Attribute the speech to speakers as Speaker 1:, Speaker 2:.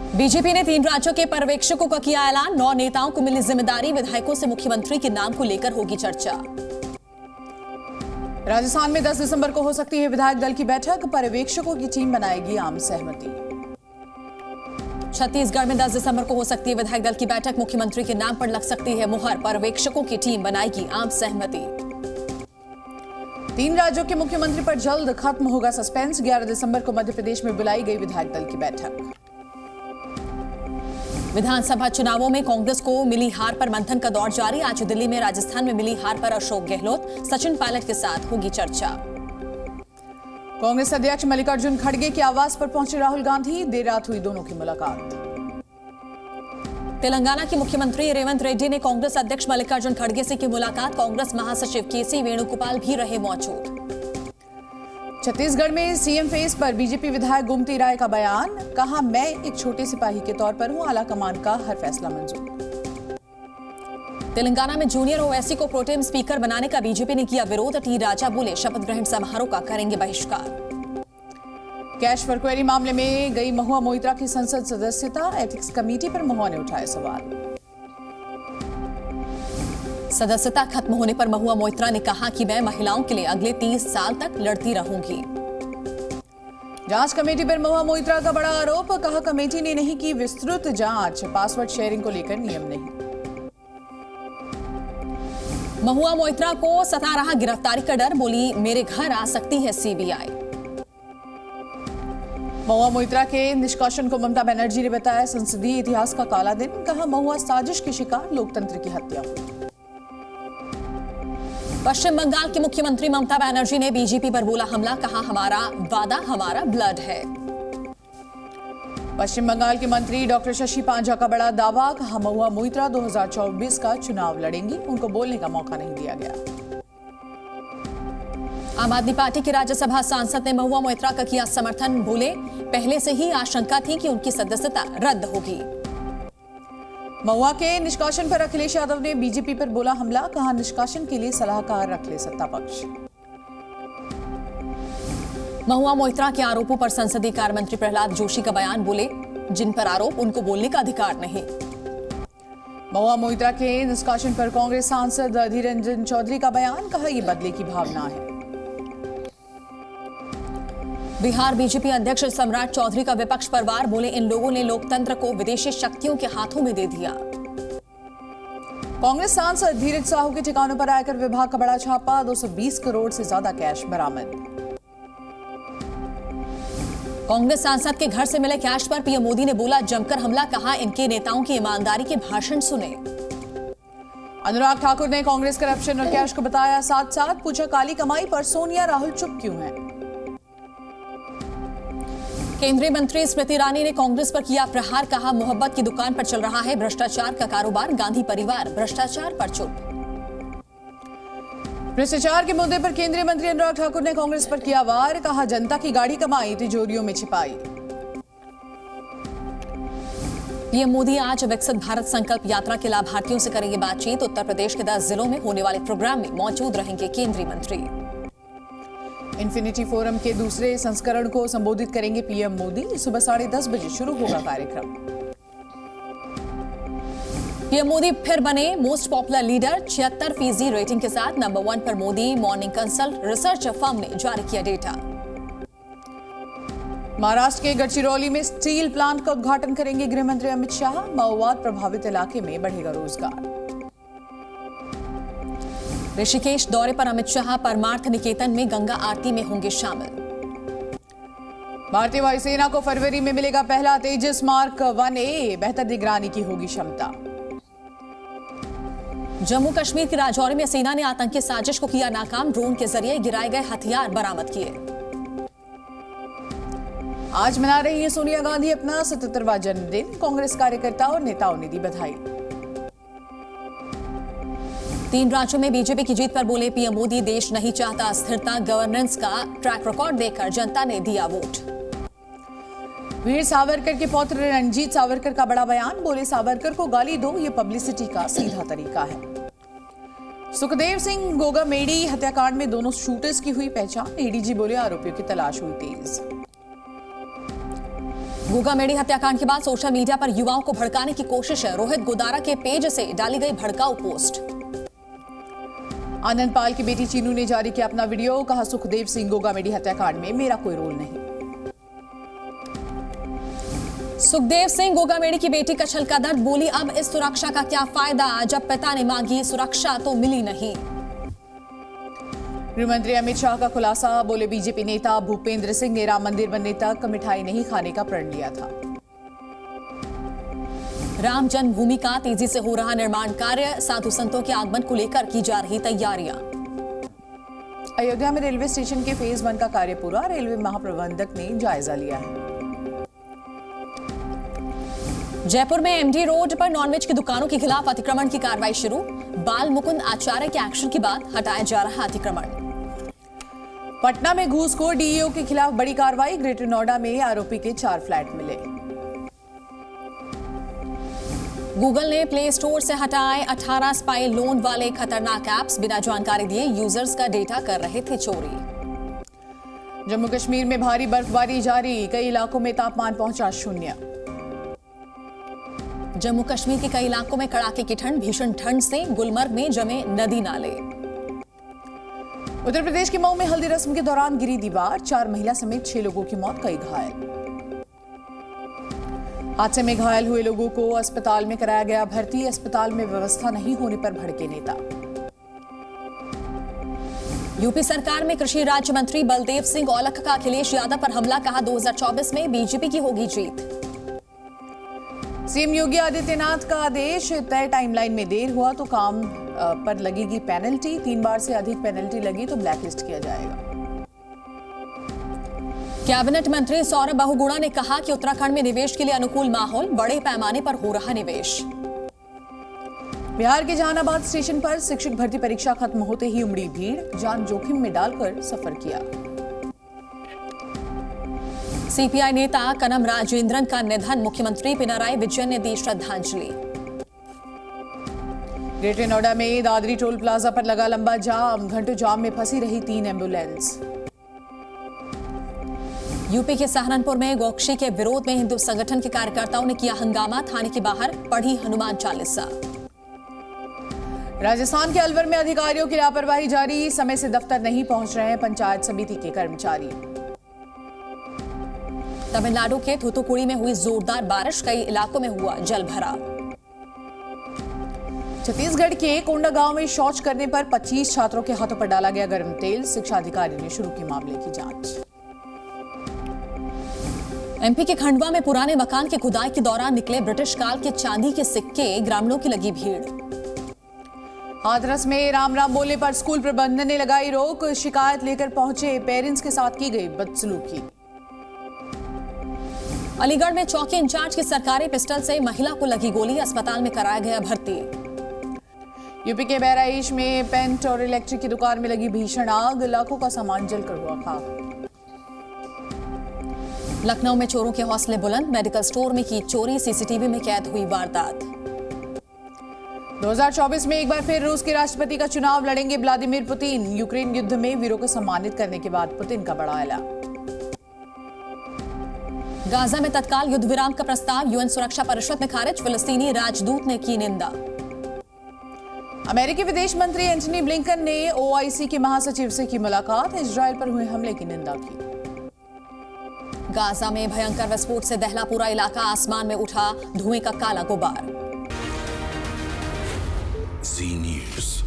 Speaker 1: BJP ने 3 राज्यों के पर्यवेक्षकों का किया ऐलान। 9 नेताओं को मिली जिम्मेदारी। विधायकों से मुख्यमंत्री के नाम को लेकर होगी चर्चा।
Speaker 2: राजस्थान में 10 दिसंबर को हो सकती है विधायक दल की बैठक। पर्यवेक्षकों की टीम बनाएगी आम सहमति।
Speaker 1: छत्तीसगढ़ में 10 दिसंबर को हो सकती है विधायक दल की बैठक। मुख्यमंत्री के नाम पर लग सकती है मुहर। पर्यवेक्षकों की टीम बनाएगी आम सहमति।
Speaker 2: 3 राज्यों के मुख्यमंत्री पर जल्द खत्म होगा सस्पेंस। 11 दिसंबर को मध्य प्रदेश में बुलाई गई विधायक दल की बैठक।
Speaker 1: विधानसभा चुनावों में कांग्रेस को मिली हार पर मंथन का दौर जारी। आज दिल्ली में राजस्थान में मिली हार पर अशोक गहलोत, सचिन पायलट के साथ होगी चर्चा।
Speaker 2: कांग्रेस अध्यक्ष मल्लिकार्जुन खड़गे के आवास पर पहुंचे राहुल गांधी। देर रात हुई दोनों की मुलाकात।
Speaker 1: तेलंगाना के मुख्यमंत्री रेवंत रेड्डी ने कांग्रेस अध्यक्ष मल्लिकार्जुन खड़गे से की मुलाकात। कांग्रेस महासचिव केसी वेणुगोपाल भी रहे मौजूद।
Speaker 2: छत्तीसगढ़ में सीएम फेस पर बीजेपी विधायक गोमती राय का बयान। कहा, मैं एक छोटे सिपाही के तौर पर हूं, आला कमान का हर फैसला मंजूर।
Speaker 1: तेलंगाना में जूनियर ओवैसी को प्रोटेम स्पीकर बनाने का बीजेपी ने किया विरोध। टी राजा बोले, शपथ ग्रहण समारोह का करेंगे बहिष्कार।
Speaker 2: कैश फॉर क्वेरी मामले में गई महुआ मोइत्रा की संसद सदस्यता। एथिक्स कमेटी पर महुआ ने उठाए सवाल।
Speaker 1: सदस्यता खत्म होने पर महुआ मोइत्रा ने कहा कि मैं महिलाओं के लिए अगले 30 साल तक लड़ती रहूंगी।
Speaker 2: जांच कमेटी पर महुआ मोइत्रा का बड़ा आरोप। कहा, कमेटी ने नहीं की विस्तृत जांच। पासवर्ड शेयरिंग को लेकर नियम नहीं।
Speaker 1: महुआ मोइत्रा को सता रहा गिरफ्तारी का डर। बोली, मेरे घर आ सकती है सीबीआई।
Speaker 2: महुआ मोइत्रा के निष्कासन को ममता बनर्जी ने बताया संसदीय इतिहास का काला दिन। कहा, महुआ साजिश की शिकार, लोकतंत्र की हत्या हुई।
Speaker 1: पश्चिम बंगाल की मुख्यमंत्री ममता बनर्जी ने बीजेपी पर बोला हमला। कहा, हमारा वादा हमारा ब्लड है।
Speaker 2: पश्चिम बंगाल के मंत्री डॉक्टर शशि पांजा का बड़ा दावा। कहा, महुआ मोइत्रा 2024 का चुनाव लड़ेंगी, उनको बोलने का मौका नहीं दिया गया।
Speaker 1: आम आदमी पार्टी के राज्यसभा सांसद ने महुआ मोइत्रा का किया समर्थन। बोले, पहले से ही आशंका थी कि उनकी सदस्यता रद्द होगी।
Speaker 2: महुआ के निष्कासन पर अखिलेश यादव ने बीजेपी पर बोला हमला। कहा, निष्कासन के लिए सलाहकार रख ले सत्ता पक्ष।
Speaker 1: महुआ मोइत्रा के आरोपों पर संसदीय कार्य मंत्री प्रहलाद जोशी का बयान। बोले, जिन पर आरोप उनको बोलने का अधिकार नहीं।
Speaker 2: महुआ मोइत्रा के निष्कासन पर कांग्रेस सांसद अधीर रंजन चौधरी का बयान। कहा, यह बदले की भावना है।
Speaker 1: बिहार बीजेपी अध्यक्ष सम्राट चौधरी का विपक्ष पर वार। बोले, इन लोगों ने लोकतंत्र को विदेशी शक्तियों के हाथों में दे दिया।
Speaker 2: कांग्रेस सांसद धीरज साहू के ठिकानों पर आयकर विभाग का बड़ा छापा। 220 करोड़ से ज्यादा कैश बरामद।
Speaker 1: कांग्रेस सांसद के घर से मिले कैश पर पीएम मोदी ने बोला जमकर हमला। कहा, इनके नेताओं की ईमानदारी के भाषण सुने।
Speaker 2: अनुराग ठाकुर ने कांग्रेस करप्शन और कैश को बताया साथ साथ। पूछा, काली कमाई पर सोनिया राहुल चुप क्यों हैं?
Speaker 1: केंद्रीय मंत्री स्मृति ईरानी ने कांग्रेस पर किया प्रहार। कहा, मोहब्बत की दुकान पर चल रहा है भ्रष्टाचार का कारोबार। गांधी परिवार भ्रष्टाचार पर चुप।
Speaker 2: भ्रष्टाचार के मुद्दे पर केंद्रीय मंत्री अनुराग ठाकुर ने कांग्रेस पर किया वार। कहा, जनता की गाड़ी कमाई तिजोरियों में छिपाई।
Speaker 1: पीएम मोदी आज विकसित भारत संकल्प यात्रा के लाभार्थियों से करेंगे बातचीत। उत्तर प्रदेश के 10 जिलों में होने वाले प्रोग्राम में मौजूद रहेंगे केंद्रीय मंत्री।
Speaker 2: इन्फिनिटी फोरम के दूसरे संस्करण को संबोधित करेंगे पीएम मोदी। सुबह 10:30 बजे शुरू होगा कार्यक्रम।
Speaker 1: पीएम मोदी फिर बने मोस्ट पॉपुलर लीडर। 76% रेटिंग के साथ नंबर 1 पर Modi. Morning consult research firm ने जारी किया डेटा।
Speaker 2: महाराष्ट्र के गढ़चिरौली में स्टील प्लांट का उद्घाटन करेंगे गृह मंत्री अमित शाह। माओवाद प्रभावित इलाके में बढ़ेगा रोजगार। ऋषिकेश दौरे पर अमित शाह परमार्थ निकेतन में गंगा आरती में होंगे शामिल। भारतीय वायुसेना को फरवरी में मिलेगा पहला तेजस मार्क 1A। बेहतर निगरानी की होगी क्षमता। जम्मू कश्मीर के राजौरी में सेना ने आतंकी साजिश को किया नाकाम। ड्रोन के जरिए गिराए गए हथियार बरामद किए। आज मना रही है सोनिया गांधी अपना 77वां जन्मदिन। कांग्रेस कार्यकर्ता और नेताओं ने दी बधाई। 3 राज्यों में बीजेपी की जीत पर बोले पीएम मोदी, देश नहीं चाहता स्थिरता। गवर्नेंस का ट्रैक रिकॉर्ड देकर जनता ने दिया वोट। वीर सावरकर के पौत्र रणजीत सावरकर का बड़ा बयान। बोले, सावरकर को गाली दो, ये पब्लिसिटी का सीधा तरीका है। सुखदेव सिंह गोगामेडी हत्याकांड में दोनों शूटर्स की हुई पहचान। एडीजी बोले, आरोपियों की तलाश हुई तेज।
Speaker 1: गोगामेडी हत्याकांड के बाद सोशल मीडिया पर युवाओं को भड़काने की कोशिश है। रोहित गोदारा के पेज से डाली गई भड़काऊ पोस्ट।
Speaker 2: आनंद पाल की बेटी चीनू ने जारी किया अपना वीडियो, कहा सुखदेव सिंह गोगामेडी हत्याकांड में मेरा कोई रोल नहीं।
Speaker 1: सुखदेव सिंह गोगामेडी की बेटी का छलका दर्द, बोली अब इस सुरक्षा का क्या फायदा जब पिता ने मांगी सुरक्षा तो मिली नहीं।
Speaker 2: गृहमंत्री अमित शाह का खुलासा, बोले बीजेपी नेता भूपेंद्र सिंह ने राम मंदिर बनने तक मिठाई नहीं खाने का प्रण लिया था।
Speaker 1: राम जन्मभूमि का तेजी से हो रहा निर्माण कार्य, साधु संतों के आगमन को लेकर की जा रही तैयारियां।
Speaker 2: अयोध्या में रेलवे स्टेशन के फेज 1 का कार्य पूरा, रेलवे महाप्रबंधक ने जायजा लिया है।
Speaker 1: जयपुर में एमडी रोड पर नॉनवेज की दुकानों के खिलाफ अतिक्रमण की कार्रवाई शुरू। बाल मुकुंद आचार्य के एक्शन के बाद हटाया जा रहा अतिक्रमण।
Speaker 2: पटना में घूसखोर डीईओ के खिलाफ बड़ी कार्रवाई, ग्रेटर नोएडा में आरोपी के 4 फ्लैट मिले।
Speaker 1: गूगल ने प्ले स्टोर से हटाए 18 स्पाई लोन वाले खतरनाक ऐप्स, बिना जानकारी दिए यूजर्स का डेटा कर रहे थे चोरी।
Speaker 2: जम्मू कश्मीर में भारी बर्फबारी जारी, कई इलाकों में तापमान पहुंचा 0।
Speaker 1: जम्मू कश्मीर के कई इलाकों में कड़ाके की ठंड, भीषण ठंड से गुलमर्ग में जमे नदी नाले।
Speaker 2: उत्तर प्रदेश के मऊ में हल्दी रस्म के दौरान गिरी दीवार, 4 महिला समेत 6 लोगों की मौत, कई घायल। हादसे में घायल हुए लोगों को अस्पताल में कराया गया भर्ती, अस्पताल में व्यवस्था नहीं होने पर भड़के नेता।
Speaker 1: यूपी सरकार में कृषि राज्य मंत्री बलदेव सिंह औलख का अखिलेश यादव पर हमला, कहा 2024 में बीजेपी की होगी जीत।
Speaker 2: सीएम योगी आदित्यनाथ का आदेश, तय टाइमलाइन में देर हुआ तो काम पर लगेगी पेनल्टी, 3 बार से अधिक पेनल्टी लगी तो ब्लैकलिस्ट किया जाएगा।
Speaker 1: कैबिनेट मंत्री सौरभ बहुगुणा ने कहा कि उत्तराखंड में निवेश के लिए अनुकूल माहौल, बड़े पैमाने पर हो रहा निवेश।
Speaker 2: बिहार के जहानाबाद स्टेशन पर शिक्षक भर्ती परीक्षा खत्म होते ही उमड़ी भीड़, जान जोखिम में डालकर सफर किया।
Speaker 1: सीपीआई नेता कनम राजेंद्रन का निधन, मुख्यमंत्री पिनराई विजयन ने दी श्रद्धांजलि।
Speaker 2: ग्रेटर नोएडा में दादरी टोल प्लाजा पर लगा लंबा जाम, घंटों जाम में फंसी रही 3 एम्बुलेंस।
Speaker 1: यूपी के सहारनपुर में गोक्षी के विरोध में हिंदू संगठन के कार्यकर्ताओं ने किया हंगामा, थाने के बाहर पढ़ी हनुमान चालीसा।
Speaker 2: राजस्थान के अलवर में अधिकारियों की लापरवाही जारी, समय से दफ्तर नहीं पहुंच रहे हैं पंचायत समिति के कर्मचारी।
Speaker 1: तमिलनाडु के थूथुकुड़ी में हुई जोरदार बारिश, कई इलाकों में हुआ जल भराव।
Speaker 2: छत्तीसगढ़ के कोंडा गांव में शौच करने पर 25 छात्रों के हाथों पर डाला गया गर्म तेल, शिक्षा अधिकारी ने शुरू की मामले की जांच। एमपी के खंडवा में पुराने मकान की खुदाई के दौरान निकले ब्रिटिश काल के चांदी के सिक्के, ग्रामीणों की लगी भीड़। हाथरस में राम राम बोलने पर स्कूल प्रबंधन ने लगाई रोक, शिकायत लेकर पहुंचे पेरेंट्स के साथ की गई बदसलूकी। अलीगढ़ में चौकी इंचार्ज की सरकारी पिस्टल से महिला को लगी गोली, अस्पताल में कराया गया भर्ती। यूपी के बहराइच में पेंट और इलेक्ट्रिक की दुकान में लगी भीषण आग, लाखों का सामान जलकर हुआ खाक। लखनऊ में चोरों के हौसले बुलंद, मेडिकल स्टोर में की चोरी, सीसीटीवी में कैद हुई वारदात। 2024 में एक बार फिर रूस के राष्ट्रपति का चुनाव लड़ेंगे व्लादिमीर पुतिन, यूक्रेन युद्ध में वीरों को सम्मानित करने के बाद पुतिन का बड़ा ऐलान। गाजा में तत्काल युद्ध विराम का प्रस्ताव यूएन सुरक्षा परिषद में खारिज, फिलिस्तीनी राजदूत ने की निंदा। अमेरिकी विदेश मंत्री एंटनी ब्लिंकन ने ओआईसी के महासचिव से की मुलाकात, इजरायल पर हुए हमले की निंदा की। गाजा में भयंकर विस्फोट से दहला पूरा इलाका, आसमान में उठा धुएं का काला गुबार।
Speaker 3: जी न्यूज़।